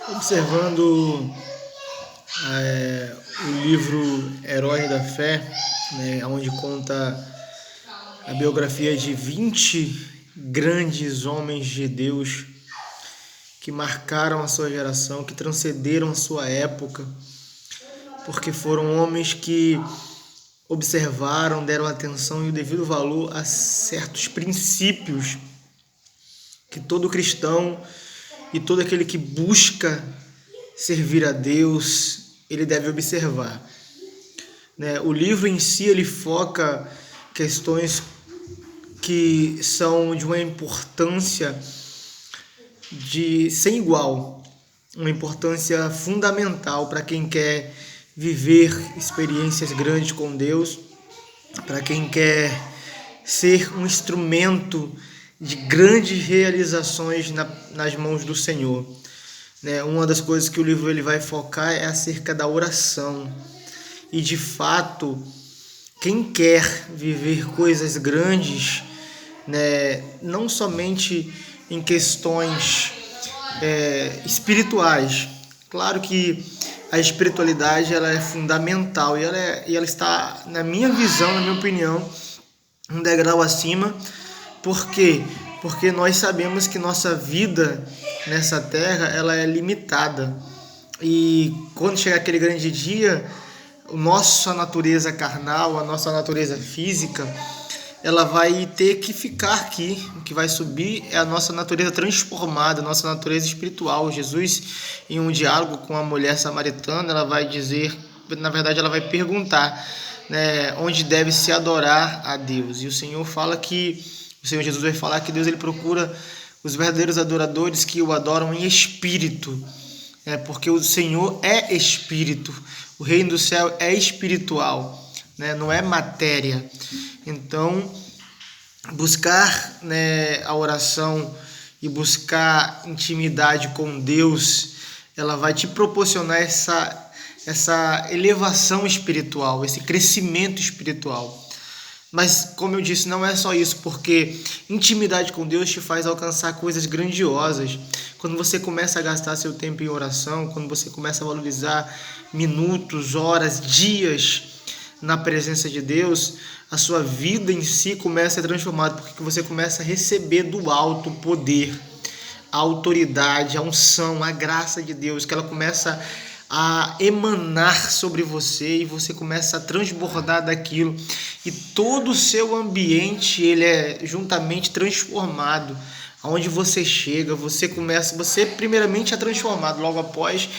Observando o livro Herói da Fé, né, onde conta a biografia de 20 grandes homens de Deus que marcaram a sua geração, que transcenderam a sua época, porque foram homens que observaram, deram atenção e o devido valor a certos princípios que todo cristão e todo aquele que busca servir a Deus, ele deve observar. O livro em si, ele foca questões que são de uma importância sem igual, uma importância fundamental para quem quer viver experiências grandes com Deus, para quem quer ser um instrumento de grandes realizações nas mãos do Senhor. Uma das coisas que o livro ele vai focar é acerca da oração. E de fato, quem quer viver coisas grandes, não somente em questões espirituais. Claro que a espiritualidade ela é fundamental e ela está, na minha visão, na minha opinião, um degrau acima. Por quê? Porque nós sabemos que nossa vida nessa terra ela é limitada. E quando chegar aquele grande dia, a nossa natureza carnal, a nossa natureza física, ela vai ter que ficar aqui. O que vai subir é a nossa natureza transformada, a nossa natureza espiritual. Jesus, em um diálogo com a mulher samaritana, ela vai dizer, na verdade ela vai perguntar, onde deve se adorar a Deus. E o Senhor Jesus vai falar que Deus ele procura os verdadeiros adoradores que o adoram em espírito, porque o Senhor é espírito, o reino do céu é espiritual, não é matéria. Então, buscar a oração e buscar intimidade com Deus, ela vai te proporcionar essa elevação espiritual, esse crescimento espiritual. Mas, como eu disse, não é só isso, porque intimidade com Deus te faz alcançar coisas grandiosas. Quando você começa a gastar seu tempo em oração, quando você começa a valorizar minutos, horas, dias na presença de Deus, a sua vida em si começa a ser transformada, porque você começa a receber do alto o poder, a autoridade, a unção, a graça de Deus, que ela começa a emanar sobre você e você começa a transbordar daquilo e todo o seu ambiente ele é juntamente transformado. Aonde você chega, você primeiramente é transformado, logo após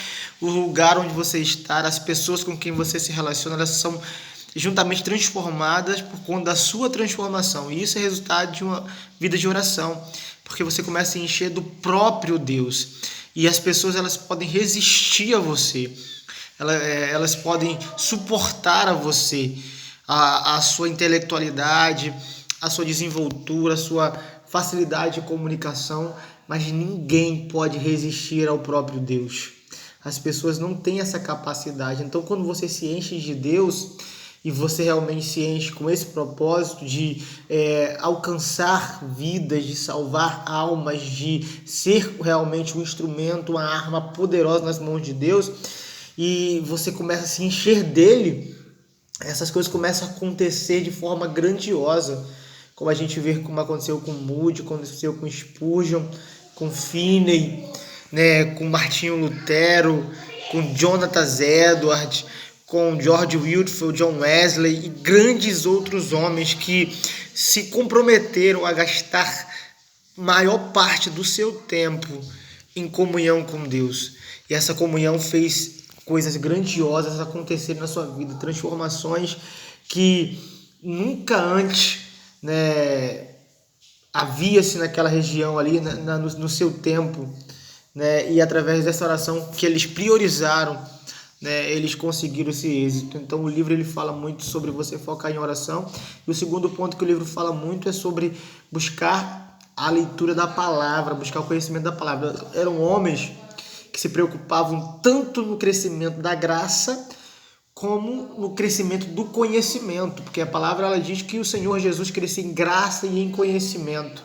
o lugar onde você está, as pessoas com quem você se relaciona, elas são juntamente transformadas por conta da sua transformação. E isso é resultado de uma vida de oração, porque você começa a encher do próprio Deus. E as pessoas elas podem resistir a você, elas podem suportar a você, a sua intelectualidade, a sua desenvoltura, a sua facilidade de comunicação, mas ninguém pode resistir ao próprio Deus. As pessoas não têm essa capacidade. Então, quando você se enche de Deus e você realmente se enche com esse propósito de alcançar vidas, de salvar almas, de ser realmente um instrumento, uma arma poderosa nas mãos de Deus, e você começa a se encher dele, essas coisas começam a acontecer de forma grandiosa, como a gente vê como aconteceu com Moody, aconteceu com Spurgeon, com Finney, com Martinho Lutero, com Jonathan Edwards, com George Whitefield, John Wesley e grandes outros homens que se comprometeram a gastar maior parte do seu tempo em comunhão com Deus. E essa comunhão fez coisas grandiosas acontecerem na sua vida, transformações que nunca antes havia-se naquela região ali, no seu tempo, e através dessa oração que eles priorizaram, eles conseguiram esse êxito. Então o livro ele fala muito sobre você focar em oração. E o segundo ponto que o livro fala muito é sobre buscar a leitura da palavra, buscar o conhecimento da palavra. Eram homens que se preocupavam tanto no crescimento da graça como no crescimento do conhecimento, porque a palavra ela diz que o Senhor Jesus crescia em graça e em conhecimento.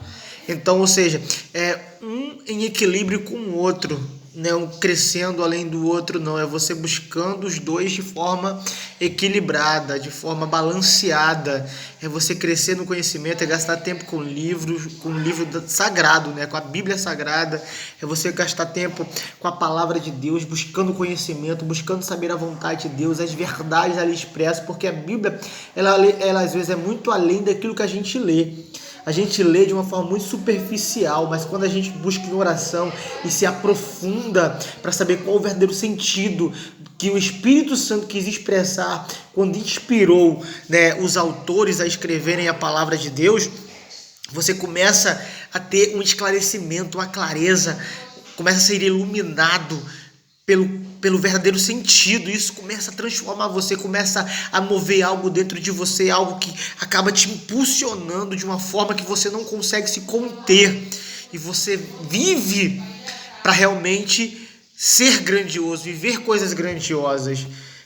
Então, ou seja, é um em equilíbrio com o outro. não crescendo além do outro, não. É você buscando os dois de forma equilibrada, de forma balanceada. É você crescer no conhecimento, é gastar tempo com livros, com o livro sagrado, né? Com a Bíblia Sagrada. É você gastar tempo com a palavra de Deus, buscando conhecimento, buscando saber a vontade de Deus, as verdades ali expressas, porque a Bíblia, ela às vezes é muito além daquilo que a gente lê. A gente lê de uma forma muito superficial, mas quando a gente busca em oração e se aprofunda para saber qual o verdadeiro sentido que o Espírito Santo quis expressar quando inspirou, né, os autores a escreverem a palavra de Deus, você começa a ter um esclarecimento, uma clareza, começa a ser iluminado pelo verdadeiro sentido. Isso começa a transformar você, começa a mover algo dentro de você, algo que acaba te impulsionando de uma forma que você não consegue se conter, e você vive para realmente ser grandioso, viver coisas grandiosas,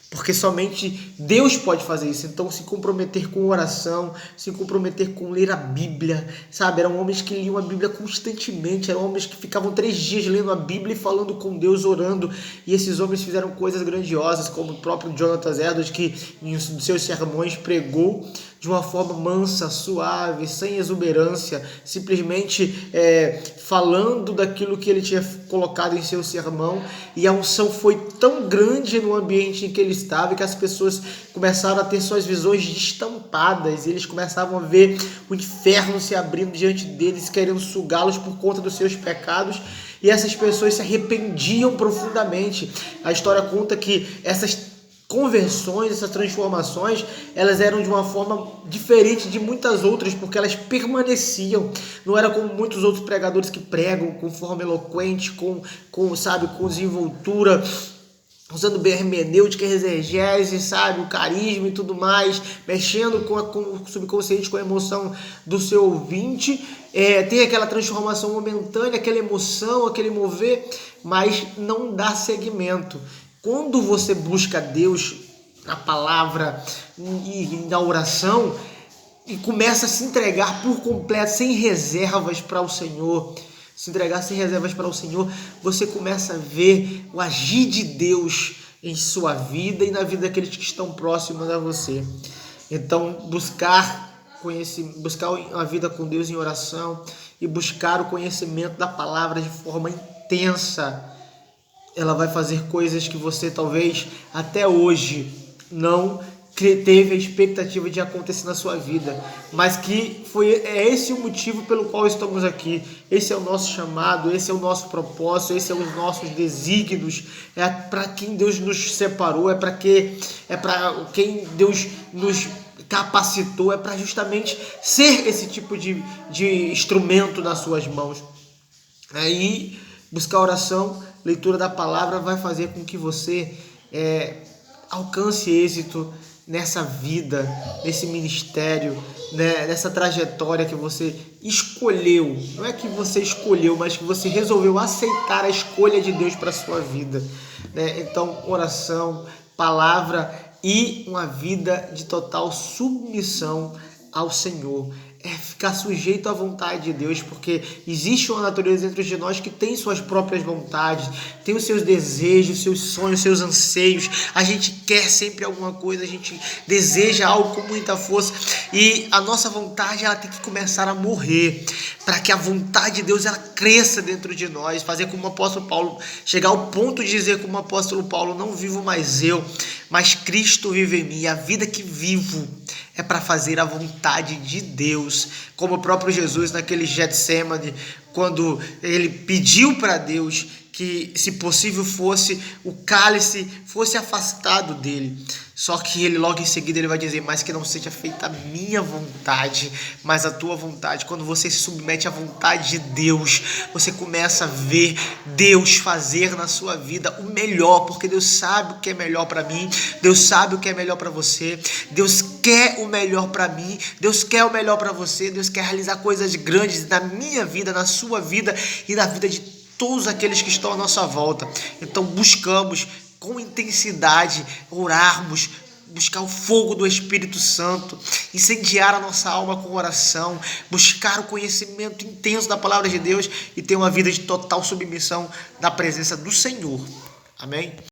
porque somente Deus pode fazer isso. Então, se comprometer com oração, se comprometer com ler a Bíblia, sabe? Eram homens que liam a Bíblia constantemente, eram homens que ficavam 3 dias lendo a Bíblia e falando com Deus, orando. E esses homens fizeram coisas grandiosas, como o próprio Jonathan Edwards, que em seus sermões pregou de uma forma mansa, suave, sem exuberância, simplesmente falando daquilo que ele tinha colocado em seu sermão, e a unção foi tão grande no ambiente em que ele estava que as pessoas começaram a ter suas visões destampadas, e eles começavam a ver o inferno se abrindo diante deles, querendo sugá-los por conta dos seus pecados, e essas pessoas se arrependiam profundamente. A história conta que essas conversões, essas transformações, elas eram de uma forma diferente de muitas outras, porque elas permaneciam. Não era como muitos outros pregadores que pregam com forma eloquente, com desenvoltura, usando bem a hermenêutica, exegese, sabe, o carisma e tudo mais, mexendo com o subconsciente, com a emoção do seu ouvinte. Tem aquela transformação momentânea, aquela emoção, aquele mover, mas não dá seguimento. Quando você busca Deus na palavra e na oração e começa a se entregar por completo, sem reservas para o Senhor, você começa a ver o agir de Deus em sua vida e na vida daqueles que estão próximos a você. Então, buscar a vida com Deus em oração e buscar o conhecimento da palavra de forma intensa, ela vai fazer coisas que você talvez até hoje não teve a expectativa de acontecer na sua vida, mas que é esse o motivo pelo qual estamos aqui. Esse é o nosso chamado, esse é o nosso propósito, esse é os nossos desígnios, é para quem Deus nos separou, é para quem Deus nos capacitou, é para justamente ser esse tipo de instrumento nas suas mãos. Aí, buscar oração, leitura da palavra vai fazer com que você alcance êxito nessa vida, nesse ministério, né, nessa trajetória que você escolheu. Não é que você escolheu, mas que você resolveu aceitar a escolha de Deus para a sua vida, né? Então, oração, palavra e uma vida de total submissão ao Senhor. Ficar sujeito à vontade de Deus, porque existe uma natureza dentro de nós que tem suas próprias vontades, tem os seus desejos, seus sonhos, seus anseios. A gente quer sempre alguma coisa, a gente deseja algo com muita força, e a nossa vontade ela tem que começar a morrer, para que a vontade de Deus ela cresça dentro de nós, fazer como o apóstolo Paulo, chegar ao ponto de dizer como o apóstolo Paulo: não vivo mais eu, mas Cristo vive em mim. A vida que vivo é para fazer a vontade de Deus, como o próprio Jesus naquele Getsêmani, quando ele pediu para Deus que, se possível fosse, o cálice fosse afastado dele. Só que ele logo em seguida ele vai dizer: mas que não seja feita a minha vontade, mas a tua vontade. Quando você se submete à vontade de Deus, você começa a ver Deus fazer na sua vida o melhor, porque Deus sabe o que é melhor para mim, Deus sabe o que é melhor para você, Deus quer o melhor para mim, Deus quer o melhor para você, Deus quer realizar coisas grandes na minha vida, na sua vida e na vida de todos aqueles que estão à nossa volta. Então buscamos com intensidade orarmos, buscar o fogo do Espírito Santo, incendiar a nossa alma com oração, buscar o conhecimento intenso da palavra de Deus e ter uma vida de total submissão da presença do Senhor. Amém?